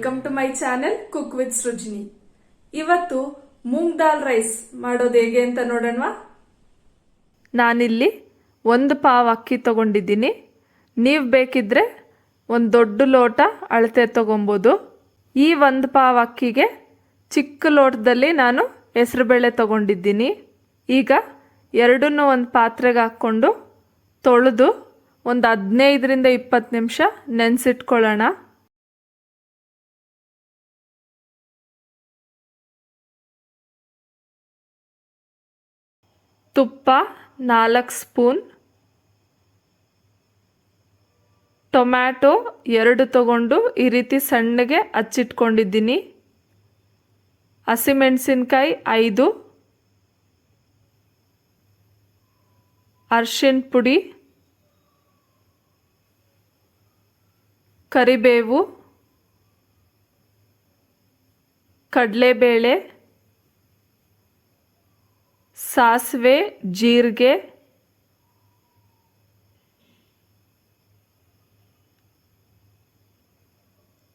Welcome to my channel cook with Srujini. ಇವತ್ತು ಮೂಂಗ್ ದಾಲ್ rice ಮಾಡೋದು ಹೇಗೆ ಅಂತ ನೋಡೋಣ. ನಾನಿಲ್ಲಿ 1 ಪಾವ್ ಅಕ್ಕಿ ತಗೊಂಡಿದ್ದೀನಿ. ನೀವು ಬೇಕಿದ್ರೆ ಒಂದು ದೊಡ್ಡ ಲೋಟ ಅಳತೆ ತಗೊಬೋದು. ಈ 1 ಪಾವ್ ಅಕ್ಕಿಗೆ ಚಿಕ್ಕ ಲೋಟದಲ್ಲಿ ನಾನು ಹೆಸರುಬೇಳೆ ತಗೊಂಡಿದ್ದೀನಿ. ಈಗ ಎರಡನ್ನೂ ಒಂದು ಪಾತ್ರೆಗೆ ಹಾಕ್ಕೊಂಡು ತೊಳೆದು ಒಂದು 15ರಿಂದ 20 ನಿಮಿಷ ನೆನೆಸಿಟ್ಕೊಳ್ಳೋಣ. ತುಪ್ಪ 4 ಸ್ಪೂನ್, ಟೊಮ್ಯಾಟೊ 2 ತಗೊಂಡು ಈ ರೀತಿ ಸಣ್ಣಗೆ ಹಚ್ಚಿಟ್ಕೊಂಡಿದ್ದೀನಿ. ಹಸಿಮೆಣಸಿನ್ಕಾಯಿ 5, ಅರಿಶಿನ ಪುಡಿ, ಕರಿಬೇವು, ಕಡಲೆಬೇಳೆ, ಸಾಸಿವೆ, ಜೀರಿಗೆ,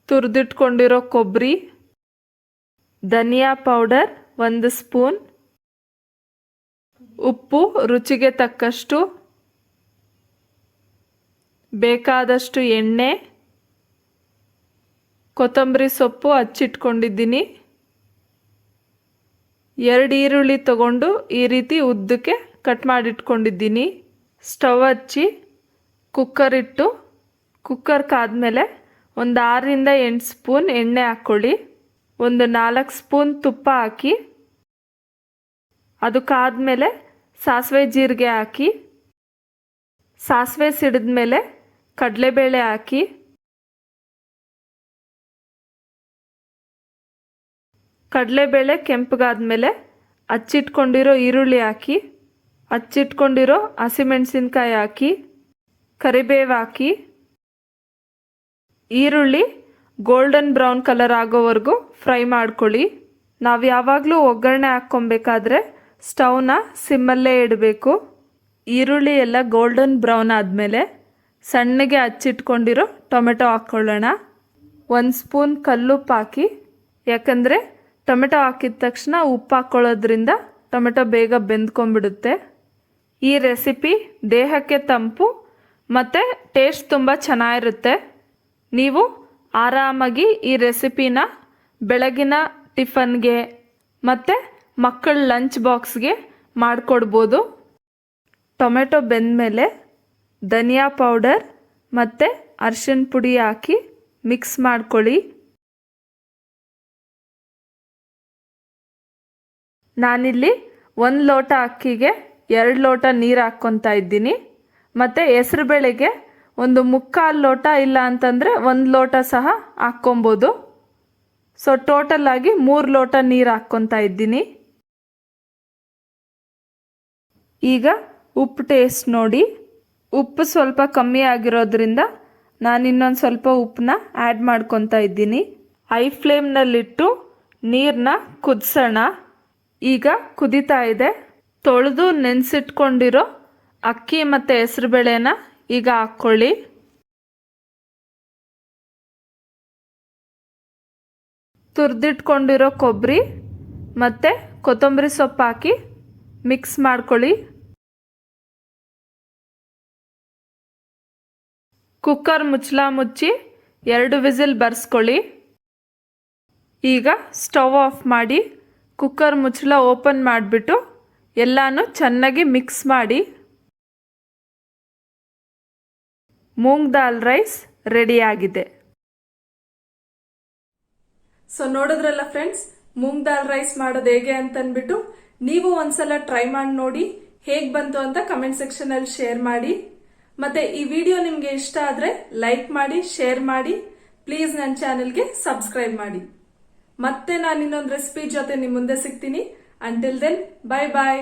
ತುರಿದಿಟ್ಕೊಂಡಿರೋ ಕೊಬ್ಬರಿ, ಧನಿಯಾ ಪೌಡರ್ 1 ಸ್ಪೂನ್, ಉಪ್ಪು ರುಚಿಗೆ ತಕ್ಕಷ್ಟು, ಬೇಕಾದಷ್ಟು ಎಣ್ಣೆ, ಕೊತ್ತಂಬರಿ ಸೊಪ್ಪು ಹಚ್ಚಿಟ್ಕೊಂಡಿದ್ದೀನಿ. 2 ಈರುಳ್ಳಿ ತಗೊಂಡು ಈ ರೀತಿ ಉದ್ದಕ್ಕೆ ಕಟ್ ಮಾಡಿಟ್ಕೊಂಡಿದ್ದೀನಿ. ಸ್ಟವ್ ಹಚ್ಚಿ ಕುಕ್ಕರ್ ಇಟ್ಟು ಕುಕ್ಕರ್ ಕಾದ್ಮೇಲೆ ಒಂದು 6ರಿಂದ 8 ಸ್ಪೂನ್ ಎಣ್ಣೆ ಹಾಕ್ಕೊಳ್ಳಿ. ಒಂದು 4 ಸ್ಪೂನ್ ತುಪ್ಪ ಹಾಕಿ ಅದು ಕಾದ್ಮೇಲೆ ಸಾಸಿವೆ ಜೀರಿಗೆ ಹಾಕಿ, ಸಾಸಿವೆ ಸಿಡಿದ್ಮೇಲೆ ಕಡಲೆಬೇಳೆ ಹಾಕಿ, ಕಡಲೆಬೇಳೆ ಕೆಂಪಗಾದ್ಮೇಲೆ ಹಚ್ಚಿಟ್ಕೊಂಡಿರೋ ಈರುಳ್ಳಿ ಹಾಕಿ, ಹಚ್ಚಿಟ್ಕೊಂಡಿರೋ ಹಸಿಮೆಣಸಿನ್ಕಾಯಿ ಹಾಕಿ, ಕರಿಬೇವು ಹಾಕಿ, ಈರುಳ್ಳಿ ಗೋಲ್ಡನ್ ಬ್ರೌನ್ ಕಲರ್ ಆಗೋವರೆಗೂ ಫ್ರೈ ಮಾಡ್ಕೊಳ್ಳಿ. ನಾವು ಯಾವಾಗಲೂ ಒಗ್ಗರಣೆ ಹಾಕ್ಕೊಬೇಕಾದ್ರೆ ಸ್ಟವ್ನ ಸಿಮ್ಮಲ್ಲೇ ಇಡಬೇಕು. ಈರುಳ್ಳಿ ಎಲ್ಲ ಗೋಲ್ಡನ್ ಬ್ರೌನ್ ಆದಮೇಲೆ ಸಣ್ಣಗೆ ಹಚ್ಚಿಟ್ಕೊಂಡಿರೋ ಟೊಮೆಟೊ ಹಾಕ್ಕೊಳ್ಳೋಣ. 1 ಸ್ಪೂನ್ ಕಲ್ಲುಪ್ಪು ಹಾಕಿ, ಯಾಕಂದರೆ ಟೊಮೆಟೊ ಹಾಕಿದ ತಕ್ಷಣ ಉಪ್ಪು ಹಾಕ್ಕೊಳ್ಳೋದ್ರಿಂದ ಟೊಮೆಟೊ ಬೇಗ ಬೆಂದ್ಕೊಂಡ್ಬಿಡುತ್ತೆ. ಈ ರೆಸಿಪಿ ದೇಹಕ್ಕೆ ತಂಪು ಮತ್ತು ಟೇಸ್ಟ್ ತುಂಬ ಚೆನ್ನಾಗಿರುತ್ತೆ. ನೀವು ಆರಾಮಾಗಿ ಈ ರೆಸಿಪಿನ ಬೆಳಗಿನ ಟಿಫನ್ಗೆ ಮತ್ತು ಮಕ್ಕಳ ಲಂಚ್ ಬಾಕ್ಸ್ಗೆ ಮಾಡಿಕೊಡ್ಬೋದು. ಟೊಮೆಟೊ ಬೆಂದಮೇಲೆ ಧನಿಯಾ ಪೌಡರ್ ಮತ್ತು ಅರಿಶಿನ ಪುಡಿ ಹಾಕಿ ಮಿಕ್ಸ್ ಮಾಡ್ಕೊಳ್ಳಿ. ನಾನಿಲ್ಲಿ 1 ಲೋಟ ಅಕ್ಕಿಗೆ 2 ಲೋಟ ನೀರು ಹಾಕ್ಕೊತಾ ಇದ್ದೀನಿ. ಮತ್ತು ಹೆಸರುಬೇಳೆಗೆ ಒಂದು 3/4 ಲೋಟ ಇಲ್ಲ ಅಂತಂದರೆ 1 ಲೋಟ ಸಹ ಹಾಕ್ಕೊಬೋದು. ಸೊ ಟೋಟಲ್ ಆಗಿ 3 ಲೋಟ ನೀರು ಹಾಕ್ಕೊತಾ ಇದ್ದೀನಿ. ಈಗ ಉಪ್ಪು ಟೇಸ್ಟ್ ನೋಡಿ. ಉಪ್ಪು ಸ್ವಲ್ಪ ಕಮ್ಮಿ ಆಗಿರೋದ್ರಿಂದ ನಾನು ಇನ್ನೊಂದು ಸ್ವಲ್ಪ ಉಪ್ಪನ್ನ ಆ್ಯಡ್ ಮಾಡ್ಕೊತಾ ಇದ್ದೀನಿ. ಹೈ ಫ್ಲೇಮ್ನಲ್ಲಿಟ್ಟು ನೀರನ್ನ ಕುದಿಸೋಣ. ಈಗ ಕುದೀತಾ ಇದೆ. ತೊಳೆದು ನೆನೆಸಿಟ್ಕೊಂಡಿರೋ ಅಕ್ಕಿ ಮತ್ತು ಹೆಸರುಬೇಳೆನ ಈಗ ಹಾಕ್ಕೊಳ್ಳಿ. ತುರಿದಿಟ್ಕೊಂಡಿರೋ ಕೊಬ್ಬರಿ ಮತ್ತು ಕೊತ್ತಂಬರಿ ಸೊಪ್ಪು ಹಾಕಿ ಮಿಕ್ಸ್ ಮಾಡ್ಕೊಳ್ಳಿ. ಕುಕ್ಕರ್ ಮುಚ್ಚಳ ಮುಚ್ಚಿ 2 ವಿಸಿಲ್ ಬರ್ಸ್ಕೊಳ್ಳಿ. ಈಗ ಸ್ಟವ್ ಆಫ್ ಮಾಡಿ ಕುಕ್ಕರ್ ಮುಚ್ಚಳ ಓಪನ್ ಮಾಡಿಬಿಟ್ಟು ಎಲ್ಲನೂ ಚೆನ್ನಾಗಿ ಮಿಕ್ಸ್ ಮಾಡಿ. ಮೂಂಗ್ ದಾಲ್ ರೈಸ್ ರೆಡಿಯಾಗಿದೆ. ಸೊ ನೋಡಿದ್ರಲ್ಲ ಫ್ರೆಂಡ್ಸ್, ಮೂಂಗ್ ದಾಲ್ ರೈಸ್ ಮಾಡೋದು ಹೇಗೆ ಅಂತಂದ್ಬಿಟ್ಟು ನೀವು ಒಂದ್ಸಲ ಟ್ರೈ ಮಾಡಿ ನೋಡಿ. ಹೇಗ್ ಬಂತು ಅಂತ ಕಮೆಂಟ್ ಸೆಕ್ಷನ್ ಅಲ್ಲಿ ಶೇರ್ ಮಾಡಿ. ಮತ್ತೆ ಈ ವಿಡಿಯೋ ನಿಮ್ಗೆ ಇಷ್ಟ ಆದ್ರೆ ಲೈಕ್ ಮಾಡಿ, ಶೇರ್ ಮಾಡಿ. ಪ್ಲೀಸ್ ನನ್ನ ಚಾನೆಲ್ಗೆ ಸಬ್ಸ್ಕ್ರೈಬ್ ಮಾಡಿ. ಮತ್ತೆ ನಾನು ಇನ್ನೊಂದು ರೆಸಿಪಿ ಜೊತೆ ನಿಮ್ ಮುಂದೆ ಸಿಗ್ತೀನಿ. ಅಂಟಿಲ್ ದೆನ್, ಬೈ ಬಾಯ್.